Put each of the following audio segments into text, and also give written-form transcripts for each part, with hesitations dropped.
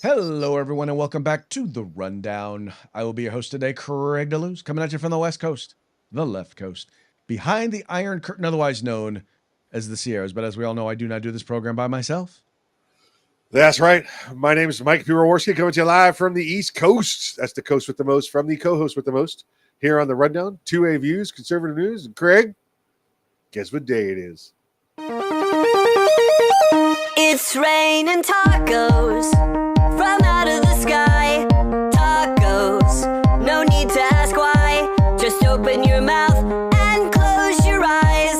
Hello, everyone, and welcome back to The Rundown. I will be your host today, Craig DeLuz, coming at you from the West Coast, the left coast, behind the Iron Curtain, otherwise known as the Sierras. But as we all know, I do not do this program by myself. That's right. My name is Mike Piroworski, coming to you live from the East Coast. That's the coast with the most, from the co-host with the most, here on The Rundown, 2A Views, Conservative News. And Craig, guess what day it is? It's raining tacos from out of the sky. Tacos, no need to ask why. Just open your mouth and close your eyes.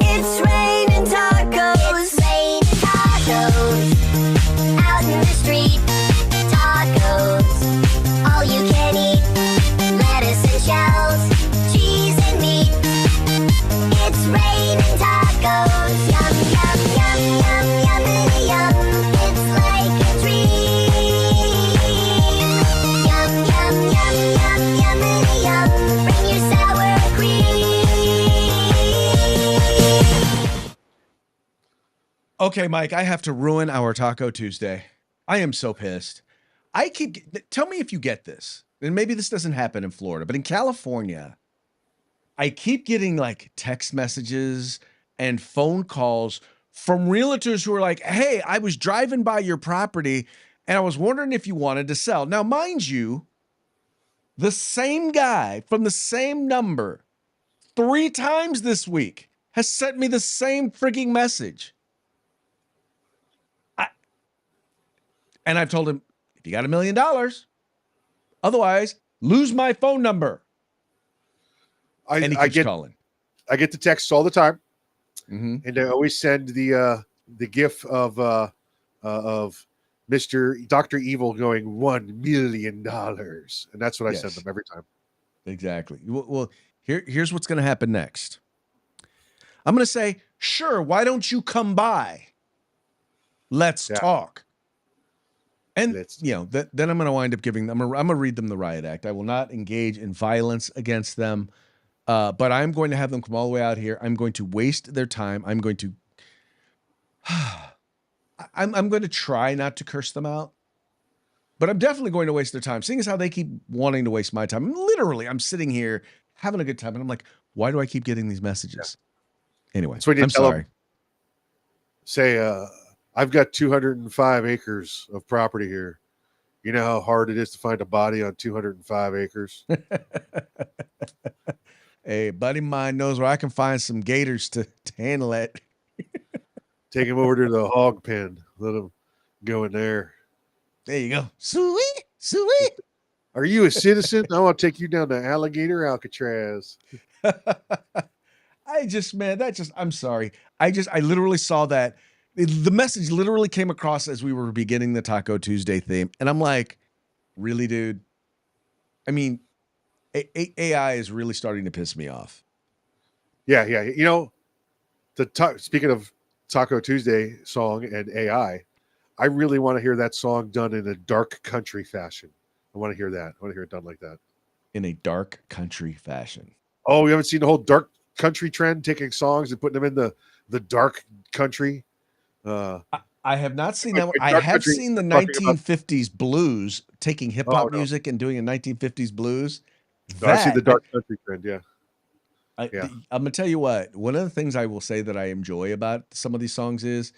It's raining tacos. It's raining tacos out in the street. Tacos, all you can eat. Lettuce and shells, cheese and meat. It's raining tacos. Yum, yum, yum, yum, yum, yum. It's like a dream. Yum, yum, yum, yum, yum, yum. Bring your sour cream. Okay, Mike, I have to ruin our Taco Tuesday. I am so pissed. Tell me if you get this, and maybe this doesn't happen in Florida, but in California, I keep getting like text messages and phone calls from realtors who are like, hey, I was driving by your property and I was wondering if you wanted to sell. Now, mind you, the same guy from the same number 3 times this week has sent me the same freaking message. And I've told him, if you got $1 million, otherwise, lose my phone number. And he keeps calling. I get the texts all the time, Mm-hmm. and I always send the gif of Mr. Dr. Evil going $1 million, and that's what I send them every time. Exactly. Well, here's what's going to happen next. I'm going to say, sure, why don't you come by? Let's talk. And, then I'm going to wind up giving them, I'm going to read them the riot act. I will not engage in violence against them, but I'm going to have them come all the way out here. I'm going to waste their time. I'm going to, I'm going to try not to curse them out, but I'm definitely going to waste their time. Seeing as how they keep wanting to waste my time. I'm sitting here having a good time, and I'm like, why do I keep getting these messages? Anyway, I'm sorry. Say, I've got 205 acres of property here. You know how hard it is to find a body on 205 acres? Hey, buddy of mine knows where I can find some gators to handle it. Take him over to the hog pen. Let him go in there. There you go. Sweet. Are you a citizen? I want to take you down to Alligator Alcatraz. I'm sorry. I literally saw that. The message literally came across as we were beginning the Taco Tuesday theme. And I'm like, really, dude? I mean, AI is really starting to piss me off. Yeah. You know, speaking of Taco Tuesday song and AI, I really want to hear that song done in a dark country fashion. I want to hear that. I want to hear it done like that. In a dark country fashion. Oh, you haven't seen the whole dark country trend, taking songs and putting them in the dark country? I have not seen that one. I have seen the 1950s blues, taking hip hop music and doing a 1950s blues. I see the dark country trend. Yeah. I'm gonna tell you what. One of the things I will say that I enjoy about some of these songs is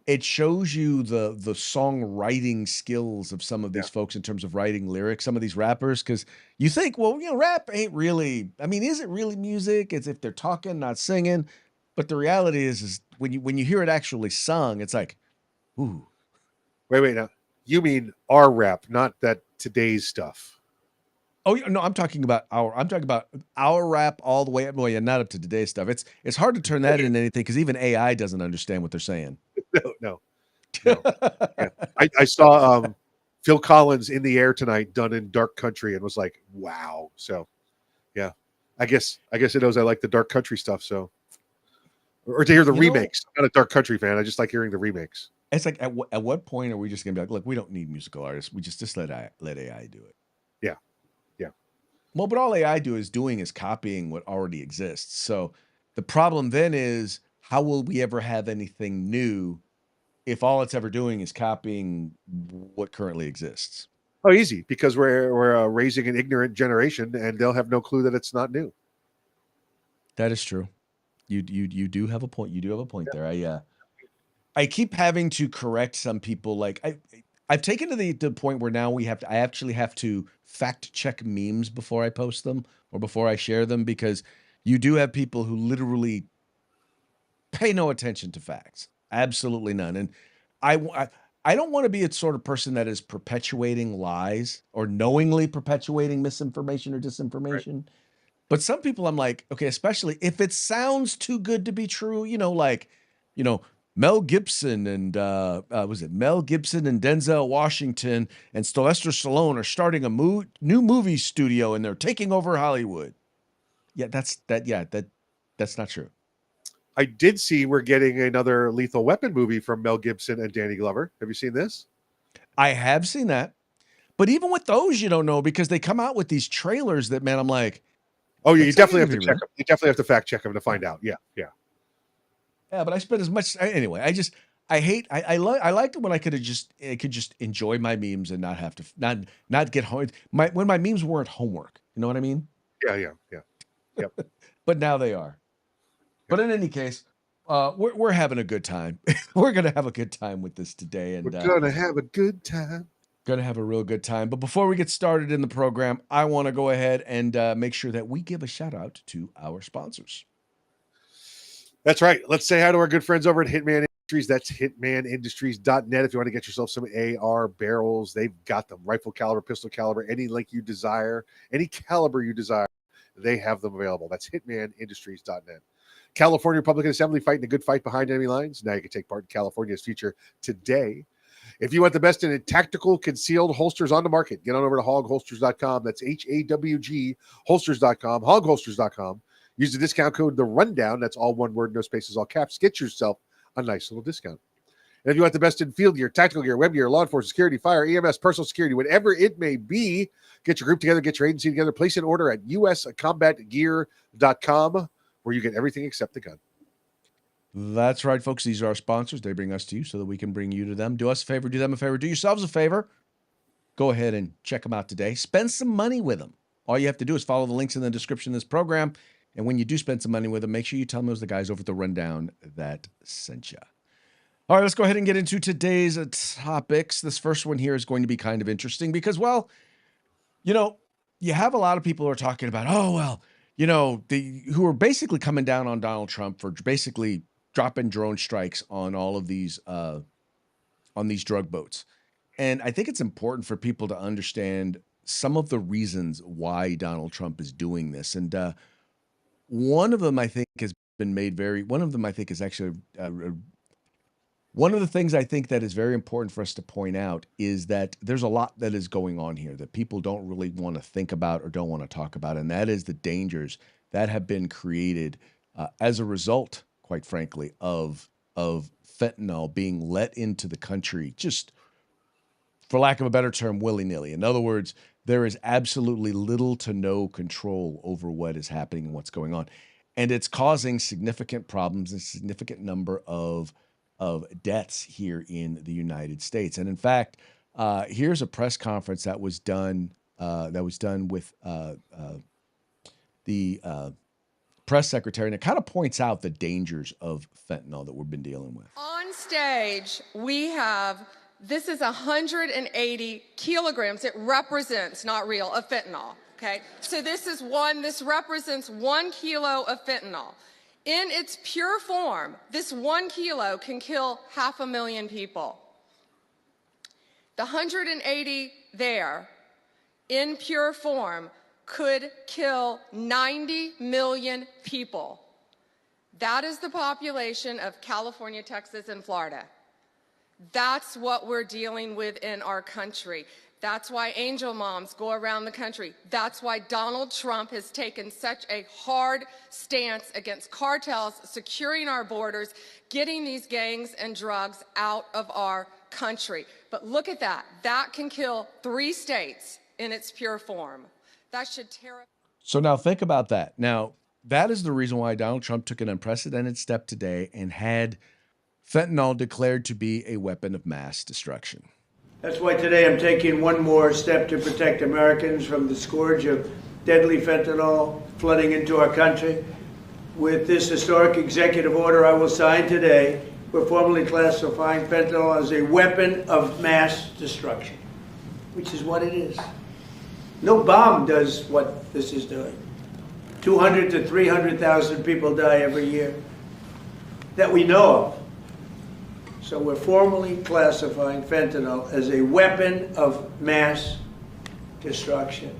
it shows you the songwriting skills of some of these folks in terms of writing lyrics. Some of these rappers, because you think, well, rap ain't really. I mean, is it really music? It's if they're talking, not singing. But the reality is when you hear it actually sung, it's like, ooh. Wait. Now, you mean our rap, not that today's stuff? Oh no, I'm talking about our rap all the way up. Well, yeah, not up to today's stuff. It's hard to turn that into anything because even AI doesn't understand what they're saying. No. Yeah. I saw Phil Collins in the air tonight, done in dark country, and was like, wow. So, yeah, I guess it knows I like the dark country stuff. So. Or to hear the remakes. I'm not a dark country fan. I just like hearing the remakes. It's like at what point are we just gonna be like, look, we don't need musical artists. We just let AI do it. Yeah. Well, but all AI is copying what already exists. So the problem then is, how will we ever have anything new if all it's ever doing is copying what currently exists. Oh, easy, because we're raising an ignorant generation, and they'll have no clue that it's not new. That is true. You do have a point. You do have a point there. I keep having to correct some people. Like I've taken to the point where now I actually have to fact check memes before I post them or before I share them, because you do have people who literally pay no attention to facts. Absolutely none. And I don't want to be a sort of person that is perpetuating lies or knowingly perpetuating misinformation or disinformation. Right. But some people I'm like, okay, especially if it sounds too good to be true, Mel Gibson and was it Mel Gibson and Denzel Washington and Sylvester Stallone are starting a new movie studio and they're taking over Hollywood. Yeah, that's not true. I did see we're getting another Lethal Weapon movie from Mel Gibson and Danny Glover. Have you seen this? I have seen that. But even with those, you don't know, because they come out with these trailers that, man, I'm like, oh yeah, you definitely have to check them. You definitely have to fact check them to find out. Yeah. Yeah, but I spent as much anyway. I liked it when I could just enjoy my memes and not have to not get home. When my memes weren't homework. You know what I mean? Yeah. Yep. But now they are. But in any case, we're having a good time. We're gonna have a good time with this today, and we're gonna have a good time. Gonna have a real good time. But before we get started in the program, I want to go ahead and make sure that we give a shout out to our sponsors. That's right. Let's say hi to our good friends over at Hitman Industries. That's hitmanindustries.net. If you want to get yourself some AR barrels, they've got them. Rifle caliber, pistol caliber, any length you desire, any caliber you desire, they have them available. That's hitmanindustries.net. California Republican Assembly fighting a good fight behind enemy lines. Now you can take part in California's future today. If you want the best in tactical concealed holsters on the market, get on over to hogholsters.com. That's HAWG holsters.com, hogholsters.com. Use the discount code The Rundown. That's all one word, no spaces, all caps. Get yourself a nice little discount. And if you want the best in field gear, tactical gear, web gear, law enforcement, security, fire, EMS, personal security, whatever it may be, get your group together, get your agency together, place an order at uscombatgear.com, where you get everything except the gun. That's right, folks. These are our sponsors. They bring us to you so that we can bring you to them. Do us a favor, do them a favor, do yourselves a favor. Go ahead and check them out today. Spend some money with them. All you have to do is follow the links in the description of this program. And when you do spend some money with them, make sure you tell them it was the guys over at The Rundown that sent you. All right, let's go ahead and get into today's topics. This first one here is going to be kind of interesting because, well, you have a lot of people who are talking about, who are basically coming down on Donald Trump for basically dropping drone strikes on all of these on these drug boats. And I think it's important for people to understand some of the reasons why Donald Trump is doing this. And one of them I think has been made one of the things I think that is very important for us to point out is that there's a lot that is going on here that people don't really want to think about or don't want to talk about. And that is the dangers that have been created as a result, quite frankly, of fentanyl being let into the country, just for lack of a better term, willy-nilly. In other words, there is absolutely little to no control over what is happening and what's going on. And it's causing significant problems and significant number of deaths here in the United States. And in fact, here's a press conference that was done with the press secretary, and it kind of points out the dangers of fentanyl that we've been dealing with. On stage, we have, this is 180 kilograms. It represents, not real, of fentanyl, okay? So this represents 1 kilo of fentanyl. In its pure form, this 1 kilo can kill 500,000 people. The 180 there, in pure form, could kill 90 million people. That is the population of California, Texas, and Florida. That's what we're dealing with in our country. That's why angel moms go around the country. That's why Donald Trump has taken such a hard stance against cartels, securing our borders, getting these gangs and drugs out of our country. But look at that. That can kill 3 states in its pure form. That should terrify. So now think about that. Now, that is the reason why Donald Trump took an unprecedented step today and had Fentanyl declared to be a weapon of mass destruction. That's why today I'm taking one more step to protect Americans from the scourge of deadly fentanyl flooding into our country. With this historic executive order I will sign today, we're formally classifying fentanyl as a weapon of mass destruction, which is what it is. No bomb does what this is doing. 200 to 300,000 people die every year that we know of. So we're formally classifying fentanyl as a weapon of mass destruction.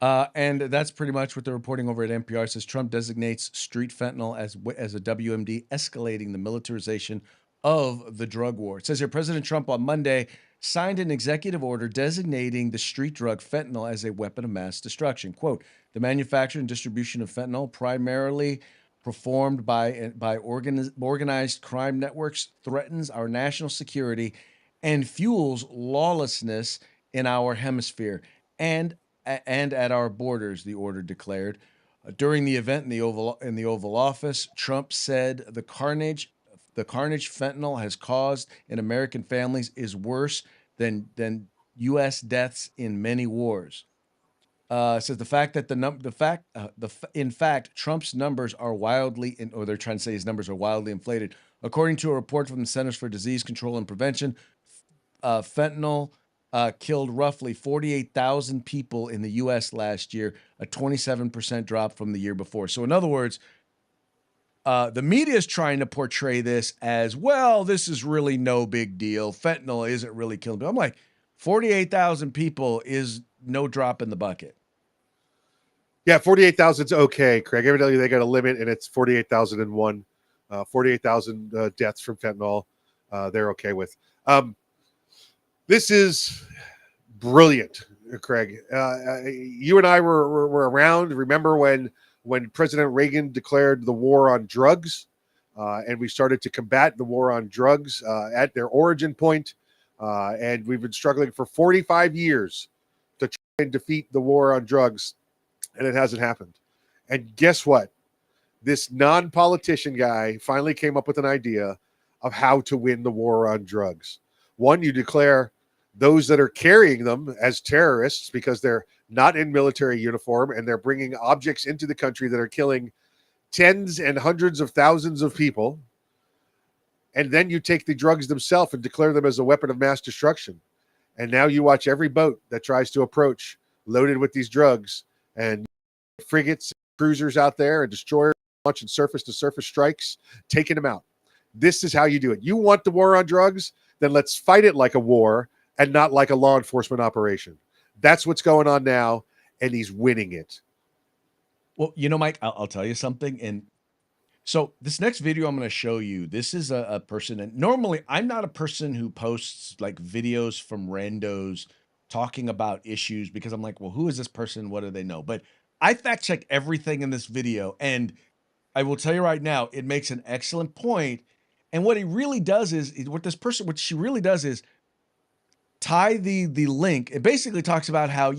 And that's pretty much what they're reporting over at NPR. It says Trump designates street fentanyl as a WMD, escalating the militarization of the drug war. It says here, President Trump on Monday signed an executive order designating the street drug fentanyl as a weapon of mass destruction. Quote, the manufacture and distribution of fentanyl, primarily performed by organized crime networks, threatens our national security and fuels lawlessness in our hemisphere and at our borders, the order declared. During the event in the Oval Office, Trump said the carnage fentanyl has caused in American families is worse than U.S. deaths in many wars. Says the fact that in fact Trump's numbers are wildly, or they're trying to say his numbers are wildly inflated. According to a report from the Centers for Disease Control and Prevention, fentanyl killed roughly 48,000 people in the U.S. last year, a 27% drop from the year before. So in other words, the media is trying to portray this as, well, this is really no big deal. Fentanyl isn't really killing people. I'm like, 48,000 people is no drop in the bucket. Yeah, 48,000 is okay, Craig. Evidently, they got a limit, and it's 48,001. 48,000 deaths from fentanyl. They're okay with. This is brilliant, Craig. You and I were around. Remember when President Reagan declared the war on drugs, and we started to combat the war on drugs at their origin point, and we've been struggling for 45 years to try and defeat the war on drugs, and it hasn't happened. And guess what? This non-politician guy finally came up with an idea of how to win the war on drugs. One, you declare those that are carrying them as terrorists because they're not in military uniform and they're bringing objects into the country that are killing tens and hundreds of thousands of people. And then you take the drugs themselves and declare them as a weapon of mass destruction. And now you watch every boat that tries to approach loaded with these drugs, and frigates, cruisers out there, and destroyers launching surface-to-surface strikes, taking them out. This is how you do it. You want the war on drugs? Then let's fight it like a war and not like a law enforcement operation. That's what's going on now, and he's winning it. Well, you know, Mike, I'll tell you something. And so this next video I'm going to show you, this is a person, and normally I'm not a person who posts like videos from randos talking about issues because I'm like, well, who is this person? What do they know? But I fact checked everything in this video, and I will tell you right now, it makes an excellent point. And what he really does is, what she really does is tie the link. It basically talks about how,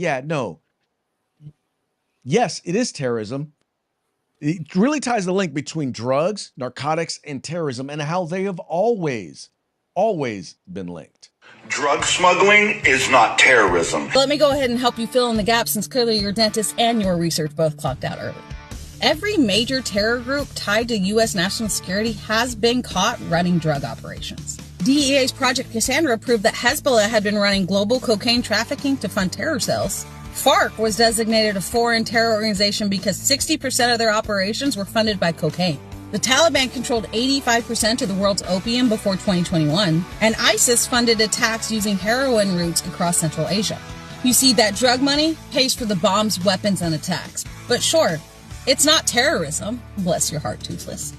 yes, it is terrorism. It really ties the link between drugs, narcotics, and terrorism, and how they have always been linked. Drug smuggling is not terrorism. Let me go ahead and help you fill in the gaps, since clearly your dentist and your research both clocked out early. Every major terror group tied to U.S. national security has been caught running drug operations. DEA's Project Cassandra proved that Hezbollah had been running global cocaine trafficking to fund terror cells. FARC was designated a foreign terror organization because 60% of their operations were funded by cocaine. The Taliban controlled 85% of the world's opium before 2021, and ISIS funded attacks using heroin routes across Central Asia. You see, that drug money pays for the bombs, weapons, and attacks. But sure, it's not terrorism. Bless your heart, Toothless.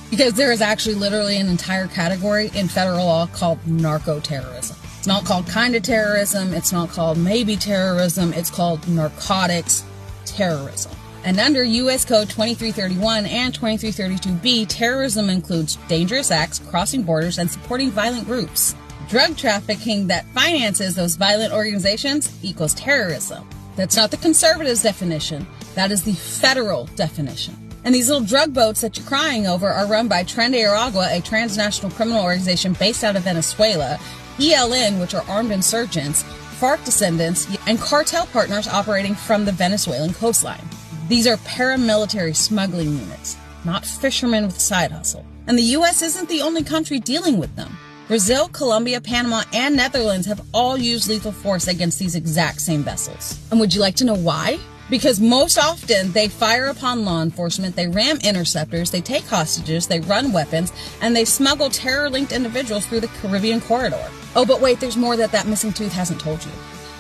Because there is actually literally an entire category in federal law called narco-terrorism. It's not called kind of terrorism. It's not called maybe terrorism. It's called narcotics terrorism. And under U.S. Code 2331 and 2332B, terrorism includes dangerous acts, crossing borders, and supporting violent groups. Drug trafficking that finances those violent organizations equals terrorism. That's not the conservatives' definition. That is the federal definition. And these little drug boats that you're crying over are run by Tren de Aragua, a transnational criminal organization based out of Venezuela, ELN, which are armed insurgents, FARC descendants, and cartel partners operating from the Venezuelan coastline. These are paramilitary smuggling units, not fishermen with side hustle. And the U.S. isn't the only country dealing with them. Brazil, Colombia, Panama, and Netherlands have all used lethal force against these exact same vessels. And would you like to know why? Because most often they fire upon law enforcement, they ram interceptors, they take hostages, they run weapons, and they smuggle terror-linked individuals through the Caribbean corridor. Oh, but wait, there's more that missing tooth hasn't told you.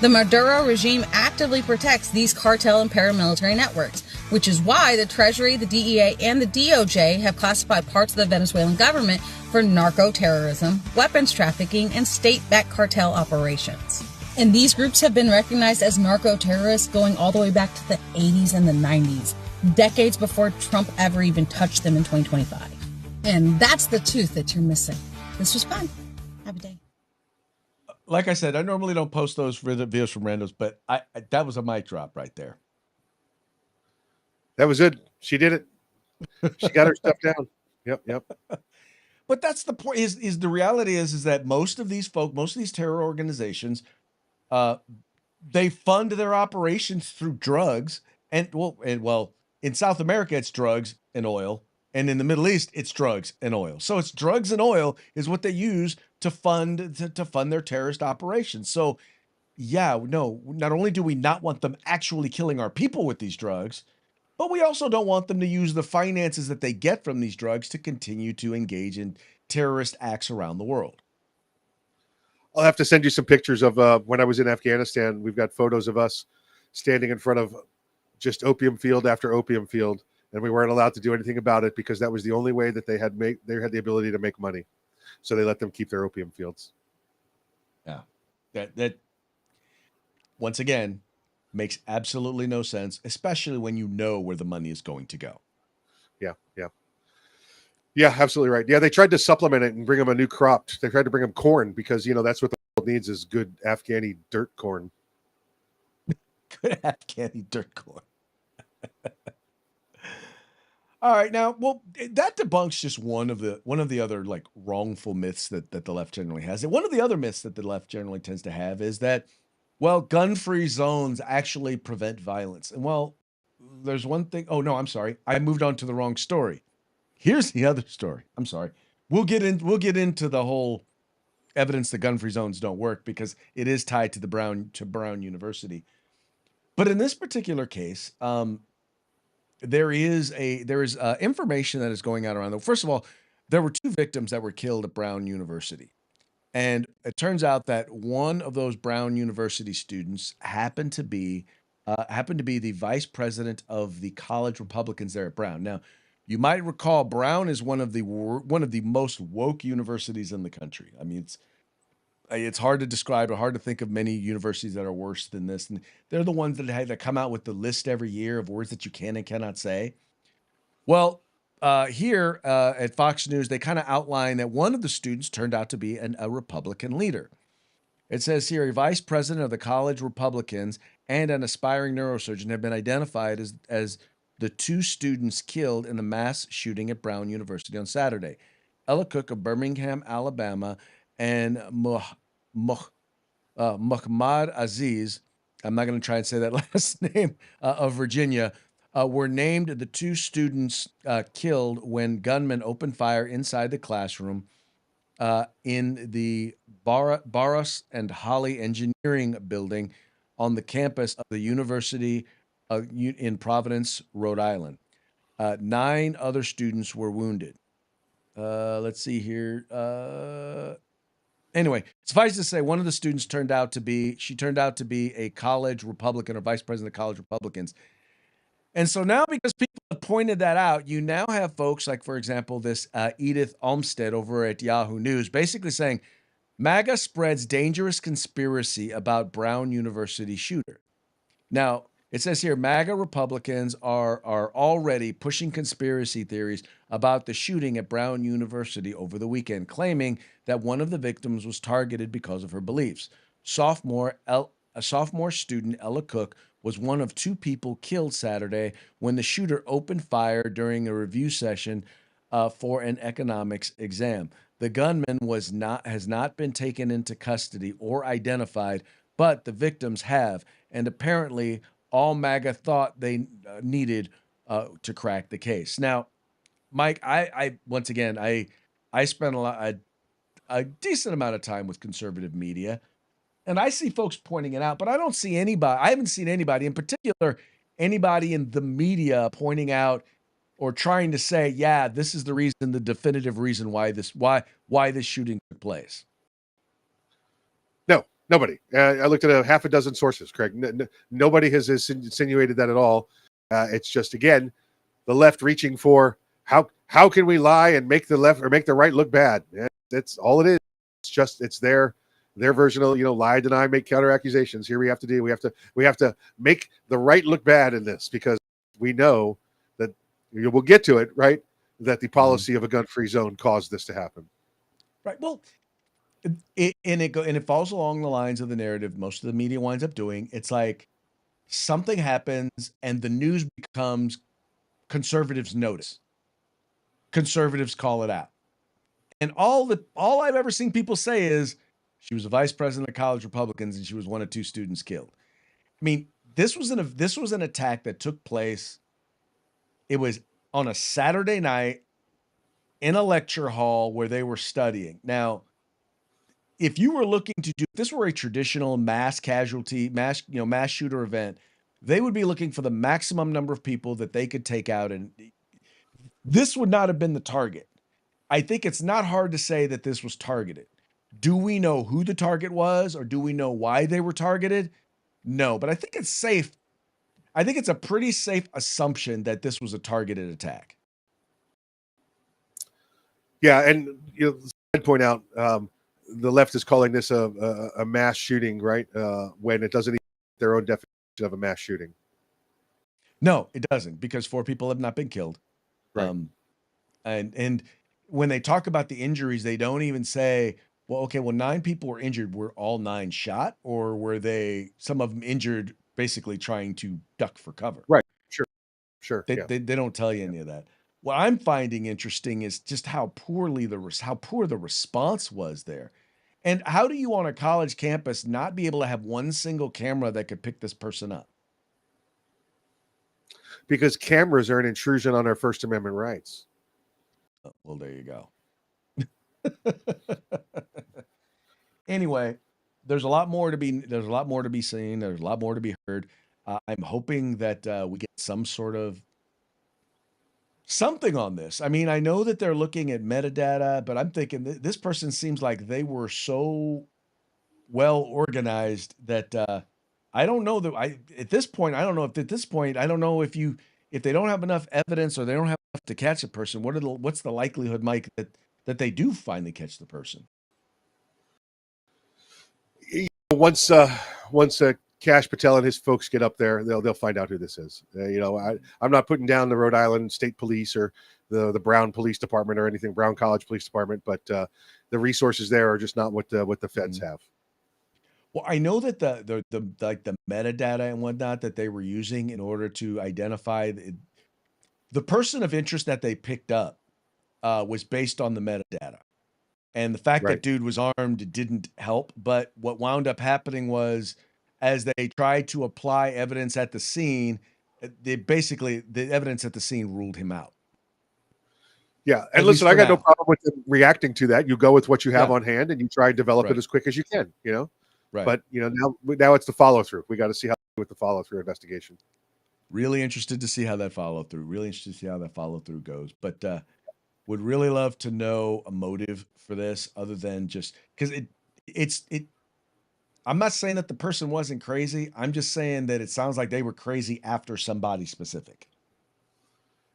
The Maduro regime actively protects these cartel and paramilitary networks, which is why the Treasury, the DEA, and the DOJ have classified parts of the Venezuelan government for narco-terrorism, weapons trafficking, and state-backed cartel operations. And these groups have been recognized as narco-terrorists going all the way back to the 80s and the 90s, decades before Trump ever even touched them in 2025. And that's the tooth that you're missing. This was fun. Have a day. Like I said, I normally don't post those videos from randos, but I that was a mic drop right there. That was good. She did it. She got her stuff down. Yep. But that's the point. Is the reality is that most of these terror organizations, they fund their operations through drugs, and in South America it's drugs and oil, and in the Middle East it's drugs and oil. So it's drugs and oil is what they use to fund their terrorist operations. So yeah, no, not only do we not want them actually killing our people with these drugs, but we also don't want them to use the finances that they get from these drugs to continue to engage in terrorist acts around the world. I'll have to send you some pictures of when I was in Afghanistan. We've got photos of us standing in front of just opium field after opium field, and we weren't allowed to do anything about it because that was the only way that they had the ability to make money. So they let them keep their opium fields. Yeah, that once again makes absolutely no sense, especially when you know where the money is going to go. Yeah, absolutely right. Yeah, they tried to supplement it and bring them a new crop. They tried to bring them corn because, that's what the world needs is good Afghani dirt corn. Good Afghani dirt corn. All right, now, well, that debunks just one of the other like wrongful myths that the left generally has. And one of the other myths that the left generally tends to have is that, well, gun-free zones actually prevent violence. And well, there's one thing. Oh no, I'm sorry. I moved on to the wrong story. Here's the other story. I'm sorry. We'll get into the whole evidence that gun-free zones don't work because it is tied to Brown University. But in this particular case, there is information that is going out around. First of all, there were 2 victims that were killed at Brown University, and it turns out that one of those Brown University students happened to be the vice president of the college Republicans there at Brown. Now, you might recall Brown is one of the most woke universities in the country. I mean, it's hard to describe or hard to think of many universities that are worse than this. And they're the ones that come out with the list every year of words that you can and cannot say. Well, here at Fox News, they kind of outline that one of the students turned out to be a Republican leader. It says here, a vice president of the college Republicans and an aspiring neurosurgeon have been identified as the 2 students killed in the mass shooting at Brown University on Saturday. Ella Cook of Birmingham, Alabama, and Muhammad Aziz, I'm not going to try and say that last name, of Virginia, were named the 2 students killed when gunmen opened fire inside the classroom in the Barras and Holly Engineering Building on the campus of the University in Providence, Rhode Island. 9 other students were wounded. Let's see here. Anyway, suffice to say, one of the students turned out to be a college Republican or vice president of college Republicans. And so now, because people have pointed that out, you now have folks like, for example, this Edith Olmsted over at Yahoo News, basically saying MAGA spreads dangerous conspiracy about Brown University shooter. Now, it says here, MAGA Republicans are already pushing conspiracy theories about the shooting at Brown University over the weekend, claiming that one of the victims was targeted because of her beliefs. A sophomore student, Ella Cook, was one of 2 people killed Saturday when the shooter opened fire during a review session for an economics exam. The gunman has not been taken into custody or identified, but the victims have, and apparently all MAGA thought they needed to crack the case. Now, Mike, I once again, I spent a decent amount of time with conservative media, and I see folks pointing it out, but I don't see anybody. I haven't seen anybody, in particular, anybody in the media pointing out or trying to say, yeah, this is the reason, the definitive reason why this shooting took place. No, nobody. I looked at a half a dozen sources, Craig. Nobody has insinuated that at all. It's just, again, the left reaching for how can we lie and make the left or make the right look bad? That's all it is. It's their version of, lie, deny, make counter accusations. Here we have to make the right look bad in this, because we know that we'll get to it, right? That the policy of a gun-free zone caused this to happen. Right. Well, it falls along the lines of the narrative most of the media winds up doing. It's like something happens and the news becomes conservatives notice. Conservatives call it out. And all I've ever seen people say is she was a vice president of college Republicans and she was one of 2 students killed. I mean, this was an attack that took place. It was on a Saturday night in a lecture hall where they were studying. Now, if you were looking to do, if this were a traditional mass casualty, mass shooter event, they would be looking for the maximum number of people that they could take out. And this would not have been the target. I think it's not hard to say that this was targeted. Do we know who the target was, or do we know why they were targeted? No, but I think it's safe. I think it's a pretty safe assumption that this was a targeted attack. Yeah, and I'd point out the left is calling this a mass shooting, right? When it doesn't even fit their own definition of a mass shooting. No, it doesn't, because 4 people have not been killed. Right. And when they talk about the injuries, they don't even say, well, okay, 9 people were injured. Were all 9 shot, or were some of them injured basically trying to duck for cover? Right. Sure. They don't tell you any of that. What I'm finding interesting is just how poor the response was there. And how do you on a college campus not be able to have one single camera that could pick this person up? Because cameras are an intrusion on our First Amendment rights. Oh, well, there you go. Anyway, there's a lot more to be seen. There's a lot more to be heard. I'm hoping that we get some sort of something on this. I mean, I know that they're looking at metadata, but I'm thinking this person seems like they were so well organized that I don't know that at this point, I don't know if they don't have enough evidence or they don't have enough to catch a person. What's the likelihood, Mike, that they do finally catch the person? Once Kash Patel and his folks get up there, they'll find out who this is. I'm not putting down the Rhode Island State Police or the Brown Police Department or anything, Brown College Police Department, but the resources there are just not what the feds have. Well, I know that the metadata and whatnot that they were using in order to identify the person of interest that they picked up was based on the metadata. And the fact that dude was armed didn't help. But what wound up happening was, as they tried to apply evidence at the scene, the evidence at the scene ruled him out. Yeah. And listen, I got no problem with them reacting to that. You go with what you have on hand and you try and develop it as quick as you can, Right. But, now it's the follow through. We got to see how with the follow through investigation. Really interested to see how that follow through goes. But, would really love to know a motive for this, other than just because I'm not saying that the person wasn't crazy. I'm just saying that it sounds like they were crazy after somebody specific.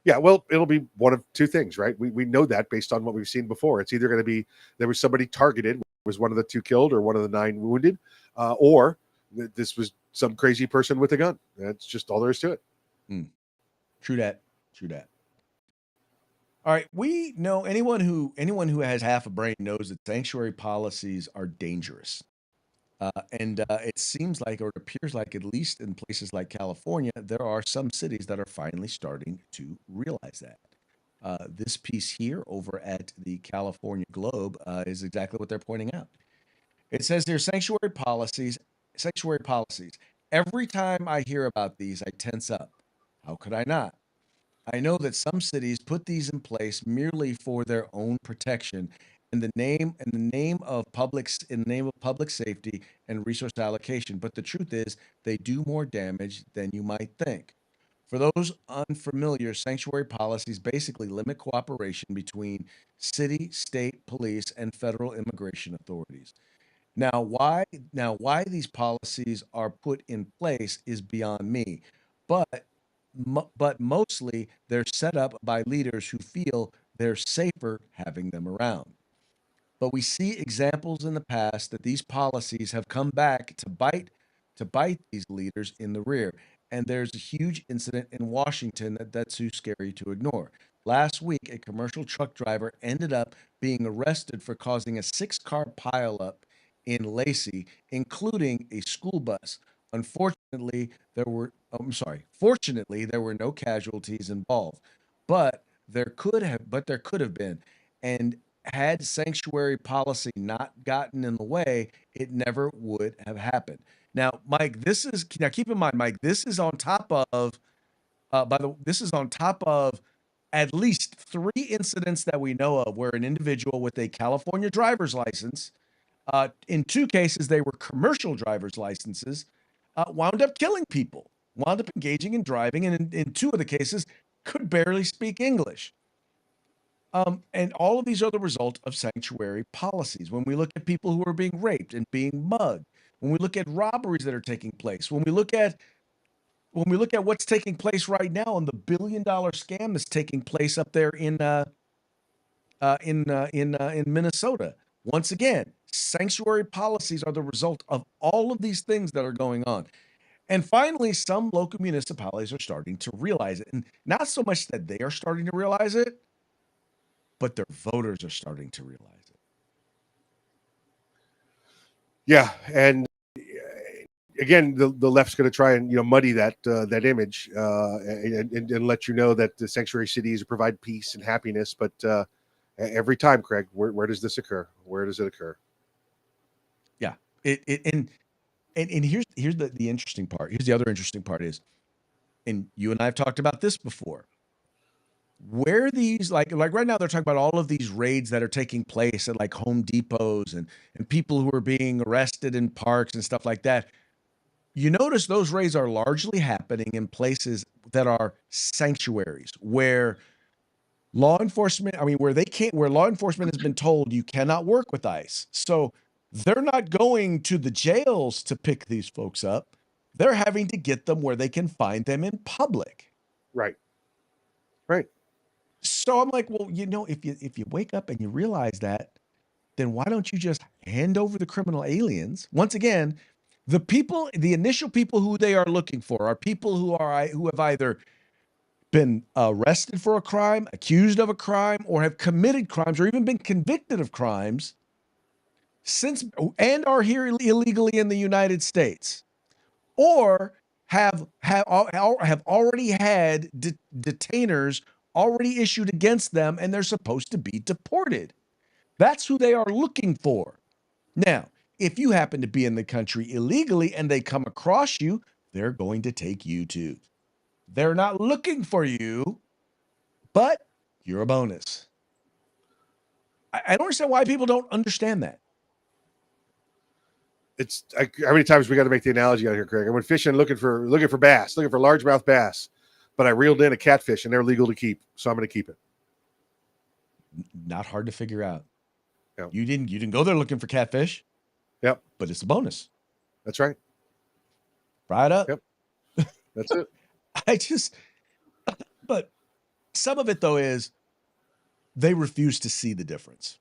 Yeah, well, it'll be one of 2 things, right? We know that based on what we've seen before. It's either going to be there was somebody targeted, was one of the 2 killed or one of the 9 wounded, or this was some crazy person with a gun. That's just all there is to it. True that. All right, we know anyone who has half a brain knows that sanctuary policies are dangerous. And it seems like, or it appears like, at least in places like California, there are some cities that are finally starting to realize that. This piece here over at the California Globe is exactly what they're pointing out. It says here sanctuary policies, sanctuary policies. Every time I hear about these, I tense up. How could I not? I know that some cities put these in place merely for their own protection in the name of public safety and resource allocation. But the truth is, they do more damage than you might think. For those unfamiliar, sanctuary policies basically limit cooperation between city, state, police, and federal immigration authorities. Now, why these policies are put in place is beyond me, but but mostly they're set up by leaders who feel they're safer having them around. But we see examples in the past that these policies have come back to bite these leaders in the rear. And there's a huge incident in Washington that's too scary to ignore. Last week, a commercial truck driver ended up being arrested for causing a six-car pileup in Lacey, including a school bus. Unfortunately, fortunately, there were no casualties involved, but there could have been. And had sanctuary policy not gotten in the way, it never would have happened. Now, Mike, keep in mind, Mike, this is on top of this is on top of at least three incidents that we know of where an individual with a California driver's license, in two cases they were commercial driver's licenses, wound up killing people, wound up engaging in driving, and in two of the cases could barely speak English. And all of these are the result of sanctuary policies. When we look at people who are being raped and being mugged, when we look at robberies that are taking place, when we look at what's taking place right now and the $1 billion scam that's taking place up there in Minnesota. Once again, sanctuary policies are the result of all of these things that are going on. And finally, some local municipalities are starting to realize it. And not so much that they are starting to realize it, but their voters are starting to realize it. Yeah, and again, the left's going to try and muddy that image and let you know that the sanctuary cities provide peace and happiness. But every time, Craig, where does this occur? Where does it occur? Yeah, and here's the interesting part. Here's the other interesting part is, and you and I have talked about this before. Where these like right now they're talking about all of these raids that are taking place at like Home Depots and people who are being arrested in parks and stuff like that. You notice those raids are largely happening in places that are sanctuaries where where law enforcement has been told you cannot work with ICE. So they're not going to the jails to pick these folks up. They're having to get them where they can find them in public. Right. So I'm like, well, if you wake up and you realize that, then why don't you just hand over the criminal aliens? Once again, the initial people who they are looking for are people who have either been arrested for a crime, accused of a crime, or have committed crimes, or even been convicted of crimes and are here illegally in the United States, or have already had detainers already issued against them, and they're supposed to be deported. That's who they are looking for. Now, if you happen to be in the country illegally and they come across you, they're going to take you too. They're not looking for you, but you're a bonus. I don't understand why people don't understand that. How many times we got to make the analogy out here, Craig? I went fishing looking for bass, looking for largemouth bass, but I reeled in a catfish and they're legal to keep, so I'm going to keep it. Not hard to figure out. Yep. You didn't go there looking for catfish. Yep. But it's a bonus. That's right. Fry it up. Yep. That's it. But some of it though is they refuse to see the difference.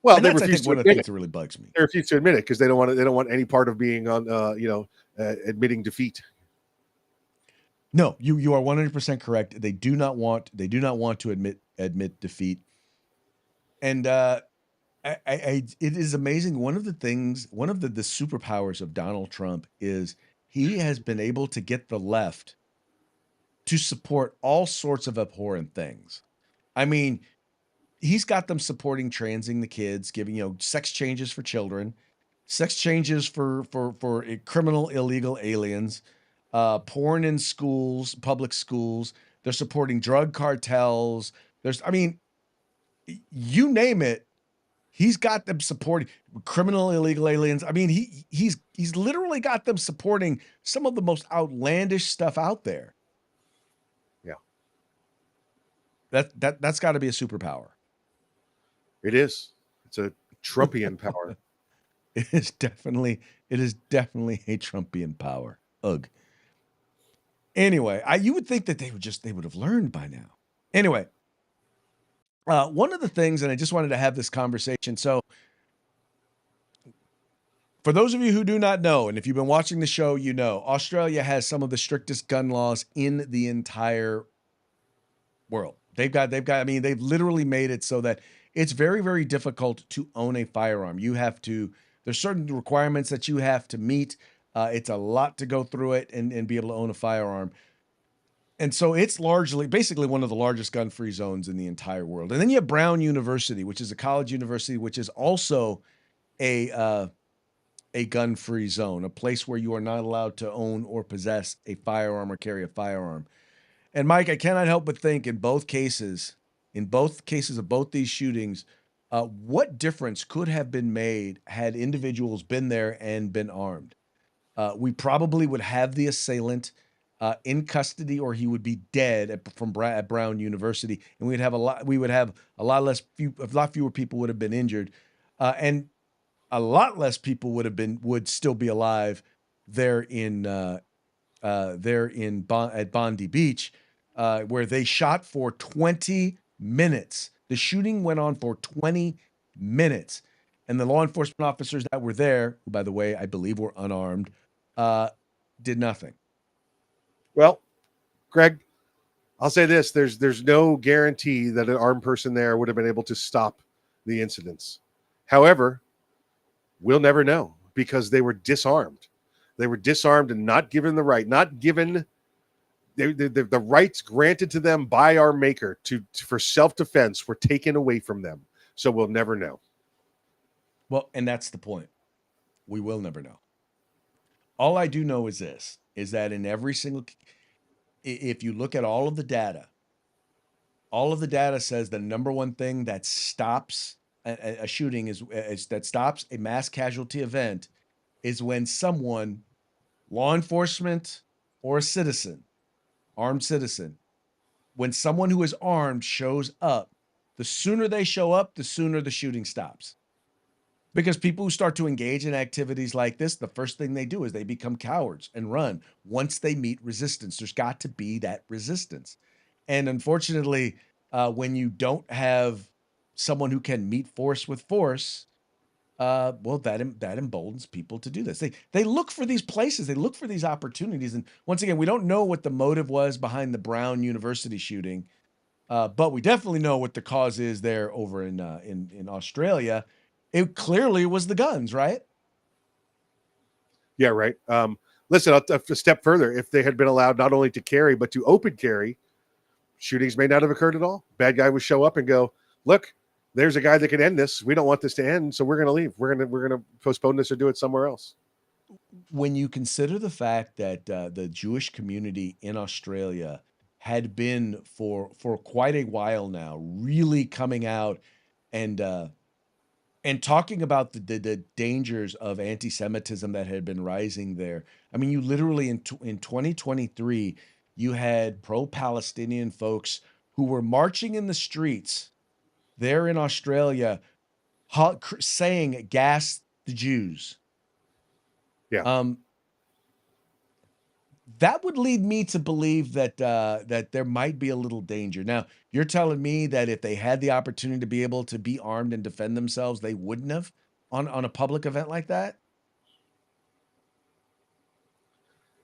Well, and they that's, I refuse think, to one of the admit things it. that really bugs me. They refuse to admit it because they don't want any part of being on, admitting defeat. No, you are 100% correct. They do not want to admit defeat. And It is amazing. One of the superpowers of Donald Trump is he has been able to get the left to support all sorts of abhorrent things. I mean, he's got them supporting transing the kids, giving, sex changes for children, sex changes for criminal illegal aliens, porn in schools, public schools. They're supporting drug cartels. I mean, you name it. He's got them supporting criminal illegal aliens. I mean, he's literally got them supporting some of the most outlandish stuff out there. Yeah. That's got to be a superpower. It is. It's a Trumpian power. It is definitely a Trumpian power. Ugh. Anyway, you would think that they would have learned by now. Anyway, one of the things, and I just wanted to have this conversation. So, for those of you who do not know, and if you've been watching the show, you know, Australia has some of the strictest gun laws in the entire world. They've literally made it so that it's very, very difficult to own a firearm. There's certain requirements that you have to meet. It's a lot to go through it and be able to own a firearm. And so it's basically one of the largest gun-free zones in the entire world. And then you have Brown University, which is a college university, which is also a gun-free zone, a place where you are not allowed to own or possess a firearm or carry a firearm. And Mike, I cannot help but think in both cases of both these shootings, what difference could have been made had individuals been there and been armed? We probably would have the assailant in custody, or he would be dead at Brown University, and a lot fewer people would have been injured, and a lot less people would still be alive there at Bondi Beach, where they shot for 20 minutes. The shooting went on for 20 minutes, and the law enforcement officers that were there, who, by the way, I believe were unarmed, did nothing. Well, Greg, I'll say this: there's no guarantee that an armed person there would have been able to stop the incidents. However, we'll never know because they were disarmed. They were disarmed and not given the right, the rights granted to them by our maker for self-defense were taken away from them. So we'll never know. Well, and that's the point. We will never know. All I do know is this, is that in every single, if you look at all of the data says the number one thing that stops a shooting that stops a mass casualty event is when someone, law enforcement or a citizen, armed citizen, when someone who is armed shows up, the sooner they show up, the sooner the shooting stops. Because people who start to engage in activities like this, the first thing they do is they become cowards and run once they meet resistance. There's got to be that resistance. And unfortunately, when you don't have someone who can meet force with force, that emboldens people to do this. They look for these places, they look for these opportunities. And once again, we don't know what the motive was behind the Brown University shooting, but we definitely know what the cause is there over in Australia. It clearly was the guns, right? Yeah, right. Listen, a step further. If they had been allowed not only to carry, but to open carry, shootings may not have occurred at all. Bad guy would show up and go, look, there's a guy that can end this. We don't want this to end, so we're going to leave. We're going to postpone this or do it somewhere else. When you consider the fact that the Jewish community in Australia had been for quite a while now really coming out and talking about the dangers of anti-Semitism that had been rising there. I mean, you literally in 2023, you had pro-Palestinian folks who were marching in the streets there in Australia, saying "gas the Jews." Yeah. That would lead me to believe that there might be a little danger. Now, you're telling me that if they had the opportunity to be able to be armed and defend themselves, they wouldn't have on a public event like that?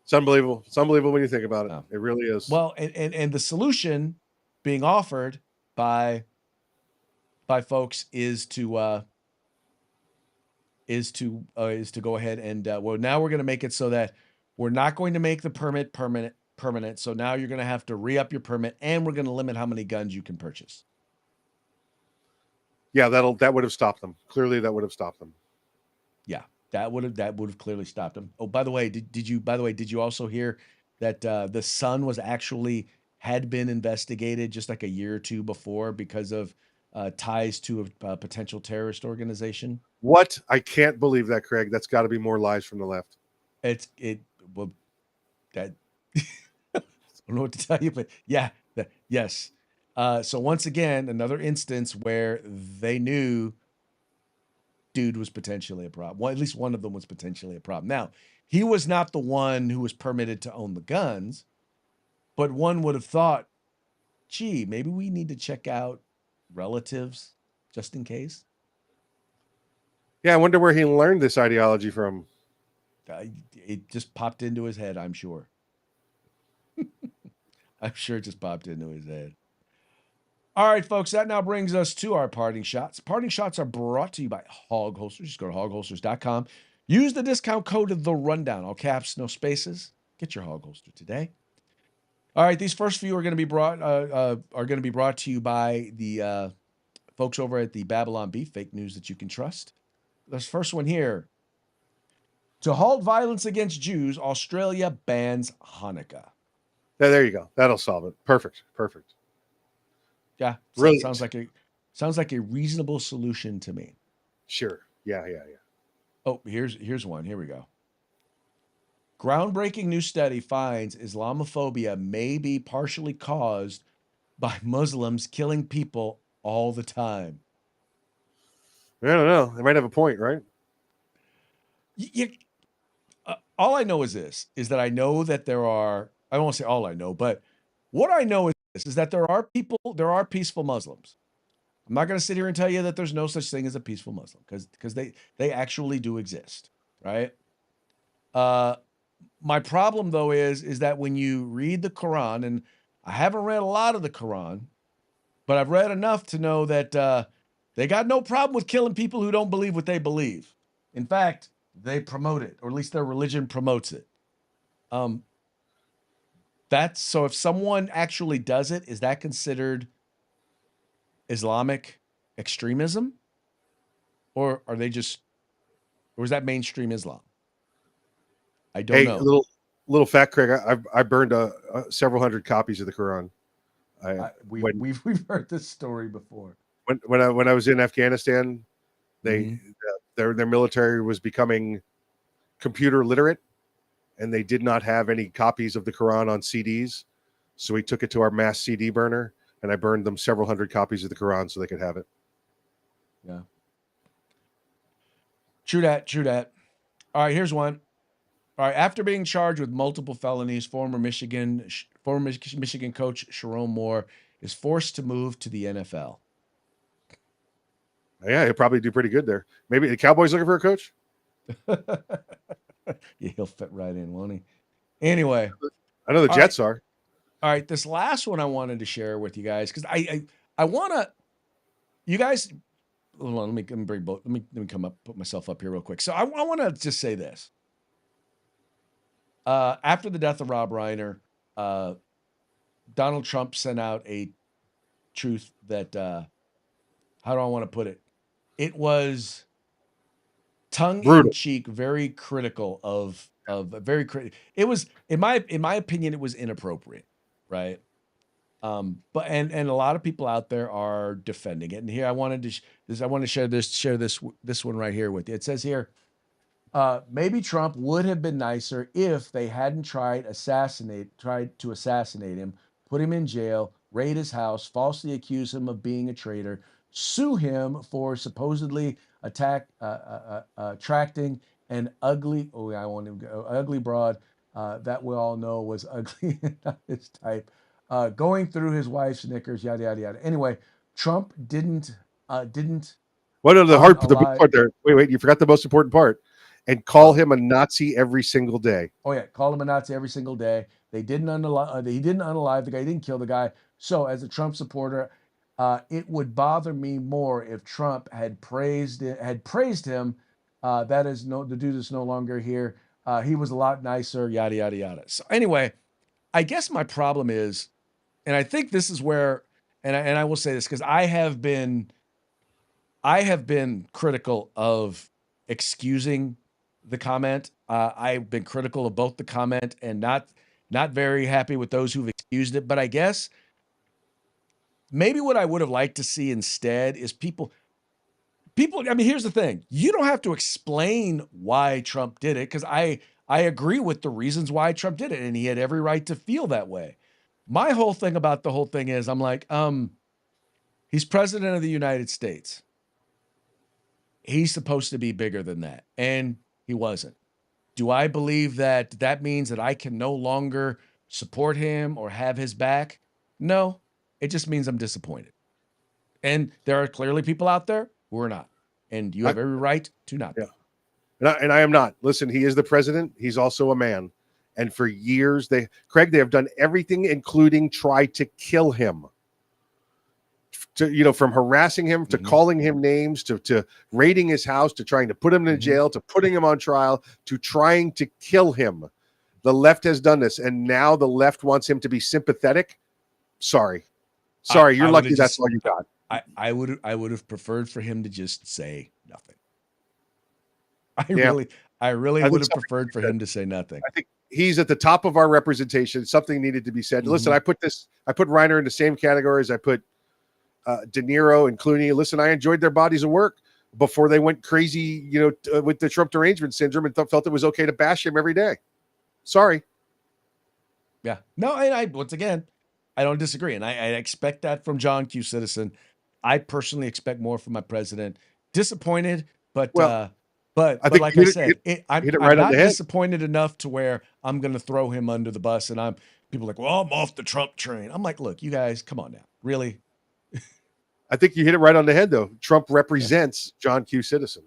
It's unbelievable. It's unbelievable when you think about it. Oh. It really is. Well, and the solution being offered by folks is to is to go ahead and well, now we're going to make it so that we're not going to make the permit permanent. So now you're going to have to re-up your permit, and we're going to limit how many guns you can purchase. Yeah, that would have stopped them. Clearly, that would have stopped them. Yeah, that would have clearly stopped them. Oh, by the way, did you also hear that the son was actually had been investigated just like a year or two before because of ties to a potential terrorist organization? What? I can't believe that, Craig. That's got to be more lies from the left. Well, that I don't know what to tell you, but yeah, yes. So once again, another instance where they knew dude was potentially a problem. Well, at least one of them was potentially a problem. Now, he was not the one who was permitted to own the guns, but one would have thought, gee, maybe we need to check out relatives just in case. Yeah, I wonder where he learned this ideology from. It just popped into his head, I'm sure. I'm sure it just popped into his head. All right, folks, that now brings us to our parting shots. Parting shots are brought to you by Hog Holsters. Just go to hogholsters.com. Use the discount code of The Rundown, all caps, no spaces. Get your Hog Holster today. All right, these first few are going to be brought to you by the folks over at the Babylon Beef, fake news that you can trust. This first one here. To halt violence against Jews, Australia bans Hanukkah. Yeah, there you go. That'll solve it. Perfect. Yeah, Brilliant. Sounds like a reasonable solution to me. Sure. Yeah. Oh, here's one. Here we go. Groundbreaking new study finds Islamophobia may be partially caused by Muslims killing people all the time. I don't know. They might have a point, right? All I know is this, is that I know that there are, I don't want to say all I know, but what I know is this, is that there are peaceful Muslims. I'm not going to sit here and tell you that there's no such thing as a peaceful Muslim because they actually do exist, right? My problem though is that when you read the Quran, and I haven't read a lot of the Quran, but I've read enough to know that they got no problem with killing people who don't believe what they believe. In fact, they promote it, or at least their religion promotes it. That's so if someone actually does it, is that considered Islamic extremism? Or are they just, or is that mainstream Islam? I don't know. Little fact, Craig. I burned several hundred copies of the Quran. We've heard this story before. When I was in Afghanistan, their military was becoming computer literate, and they did not have any copies of the Quran on CDs. So we took it to our mass CD burner, and I burned them several hundred copies of the Quran so they could have it. Yeah. True that. All right, here's one. All right, after being charged with multiple felonies, former Michigan coach Sharon Moore is forced to move to the NFL. Yeah, he'll probably do pretty good there. Maybe the Cowboys looking for a coach? Yeah, he'll fit right in, won't he? Anyway. I know the Jets are. All right, this last one I wanted to share with you guys, because I want to, you guys, hold on, let me bring both, let me come up, put myself up here real quick. So I want to just say this. After the death of Rob Reiner, Donald Trump sent out a truth that, how do I want to put it? It was tongue in cheek, very critical of very critical. It was, in my opinion, it was inappropriate, right? But and a lot of people out there are defending it. And here I wanted to I want to share this one right here with you. It says here, maybe Trump would have been nicer if they hadn't tried to assassinate him, put him in jail, raid his house, falsely accuse him of being a traitor, sue him for supposedly attracting an ugly, ugly broad that we all know was ugly and not his type, going through his wife's knickers, yada yada yada. Anyway, Trump didn't. What are the big part there? Wait, you forgot the most important part. And call him a Nazi every single day. Oh yeah, call him a Nazi every single day. They didn't he didn't unalive the guy. He didn't kill the guy. So as a Trump supporter, it would bother me more if Trump had praised him The dude is no longer here. He was a lot nicer, yada, yada, yada. So anyway, I guess my problem is, and I think this is where, and I will say this because I have been critical of excusing the comment. I've been critical of both the comment and not very happy with those who've excused it. But I guess maybe what I would have liked to see instead is people. I mean, here's the thing: you don't have to explain why Trump did it because I agree with the reasons why Trump did it, and he had every right to feel that way. My whole thing about the whole thing is, I'm like, he's president of the United States. He's supposed to be bigger than that, and he wasn't. Do I believe that means that I can no longer support him or have his back? No, it just means I'm disappointed. And there are clearly people out there who are not, and you have every right to not be. And I am not. Listen, he is the president. He's also a man. And for years, they have done everything, including try to kill him. From harassing him to calling him names to raiding his house to trying to put him in jail to putting him on trial to trying to kill him. The left has done this, and now the left wants him to be sympathetic. Sorry, you're lucky that's all you got. I would have preferred for him to just say nothing. I really would have preferred for him to say nothing. I think he's at the top of our representation. Something needed to be said. Listen, I put Reiner in the same category as I put De Niro and Clooney. Listen, I enjoyed their bodies of work before they went crazy, with the Trump derangement syndrome and felt it was okay to bash him every day. Sorry. Yeah. No, I once again, I don't disagree. And I expect that from John Q. Citizen. I personally expect more from my president. Disappointed, but like I said, I'm not disappointed enough to where I'm going to throw him under the bus. And people are like, well, I'm off the Trump train. I'm like, look, you guys, come on now. Really? I think you hit it right on the head, though. Trump represents John Q. Citizen.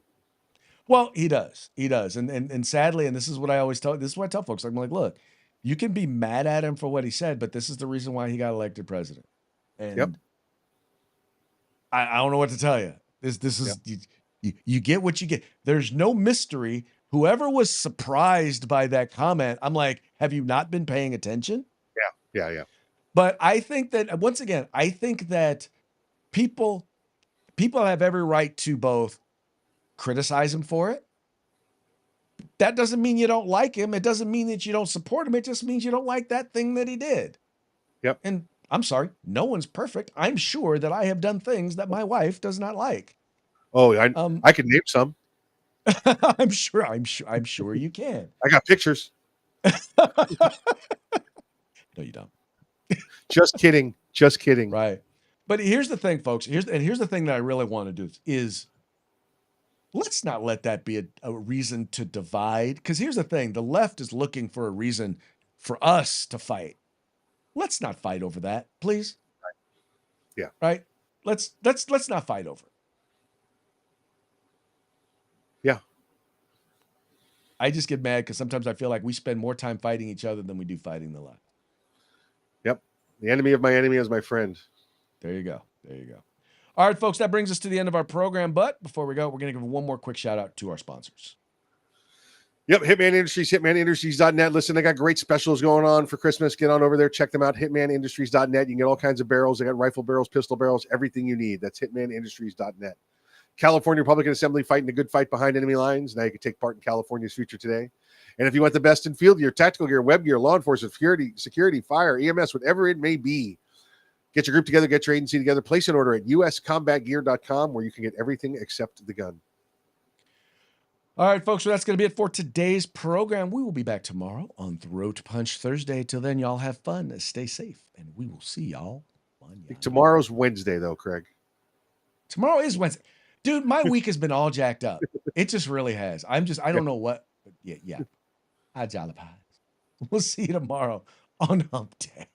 Well, he does. And sadly, and this is what I always tell folks. I'm like, look, you can be mad at him for what he said, but this is the reason why he got elected president. And I don't know what to tell you. This is you get what you get. There's no mystery. Whoever was surprised by that comment, I'm like, have you not been paying attention? Yeah. But I think that once again, people have every right to both criticize him for it. That doesn't mean you don't like him. It doesn't mean that you don't support him. It just means you don't like that thing that he did. Yep. And I'm sorry, no one's perfect. I'm sure that I have done things that my wife does not like. Oh, I can name some. I'm sure you can. I got pictures. No, you don't. Just kidding. Right. But here's the thing, folks. Here's the thing that I really want to do is let's not let that be a reason to divide. Because here's the thing: the left is looking for a reason for us to fight. Let's not fight over that, please. Yeah. Right. Let's not fight over it. Yeah. I just get mad because sometimes I feel like we spend more time fighting each other than we do fighting the left. Yep. The enemy of my enemy is my friend. There you go. All right, folks, that brings us to the end of our program. But before we go, we're going to give one more quick shout out to our sponsors. Yep, Hitman Industries, hitmanindustries.net. Listen, they got great specials going on for Christmas. Get on over there. Check them out, hitmanindustries.net. You can get all kinds of barrels. They got rifle barrels, pistol barrels, everything you need. That's hitmanindustries.net. California Republican Assembly fighting a good fight behind enemy lines. Now you can take part in California's future today. And if you want the best in field gear, tactical gear, web gear, law enforcement, security, fire, EMS, whatever it may be, get your group together, get your agency together, place an order at uscombatgear.com where you can get everything except the gun. All right, folks, so that's going to be it for today's program. We will be back tomorrow on Throat Punch Thursday. Till then, y'all have fun, stay safe, and we will see y'all on Tomorrow's Wednesday, though, Craig. Tomorrow is Wednesday. Dude, my week has been all jacked up. It just really has. I don't know what. Yeah. Hi, Jolly Pies. We'll see you tomorrow on Hump Day.